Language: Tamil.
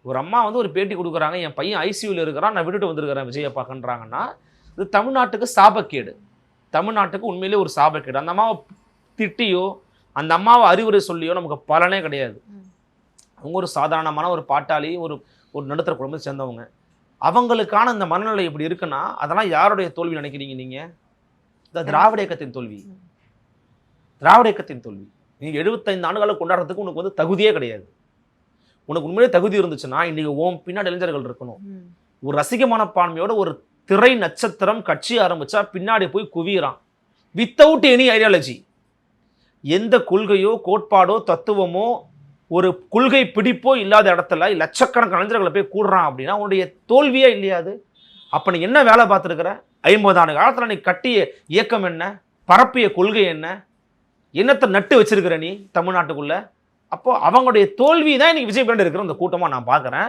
ஒரு அம்மா வந்து ஒரு பேட்டி கொடுக்குறாங்க, என் பையன் ஐசியூவில் இருக்கிறான், நான் விட்டுட்டு வந்திருக்கிறேன் விஜயை பார்க்கன்றாங்கன்னா, இது தமிழ்நாட்டுக்கு சாபக்கேடு. தமிழ்நாட்டுக்கு உண்மையிலே ஒரு சாபக்கேடு. அந்த அம்மாவை திட்டியோ அந்த அம்மாவை அறிவுரை சொல்லியோ நமக்கு பலனே கிடையாது. அவங்க ஒரு சாதாரணமான ஒரு பாட்டாளி, ஒரு ஒரு நடுத்தர குடும்பத்தை சேர்ந்தவங்க. அவங்களுக்கான இந்த மனநிலை இப்படி இருக்குன்னா அதெல்லாம் யாருடைய தோல்வி நினைக்கிறீங்க நீங்க? இந்த திராவிட இயக்கத்தின் தோல்வி. திராவிட இயக்கத்தின் தோல்வி. நீங்க 75 ஆண்டுகளை கொண்டாடுறதுக்கு உனக்கு வந்து தகுதியே கிடையாது. உனக்கு உண்மையிலே தகுதி இருந்துச்சுன்னா இன்னைக்கு பின்னாடி இளைஞர்கள் இருக்கணும். ஒரு ரசிக மனப்பான்மையோட ஒரு திரை நட்சத்திரம் கட்சி ஆரம்பிச்சா பின்னாடி போய் குவியறான். Without any ideology. எந்த கொள்கையோ கோட்பாடோ தத்துவமோ ஒரு கொள்கை பிடிப்போ இல்லாத இடத்துல லட்சக்கணக்கான இளைஞர்களை போய் கூடுறான் அப்படின்னா உன்னுடைய தோல்வியே இல்லையா அது? அப்ப நீ என்ன வேலை பார்த்துருக்கிற? 50 ஆண்டு காலத்துல நீ கட்டிய இயக்கம் என்ன, பரப்பிய கொள்கை என்ன, என்னத்தை நட்டு வச்சிருக்கிற நீ தமிழ்நாட்டுக்குள்ள? அப்போ அவங்களுடைய தோல்வி தான் இன்னைக்கு விஜய் பின்னாடி இருக்கிற அந்த கூட்டமா நான் பார்க்குறேன்.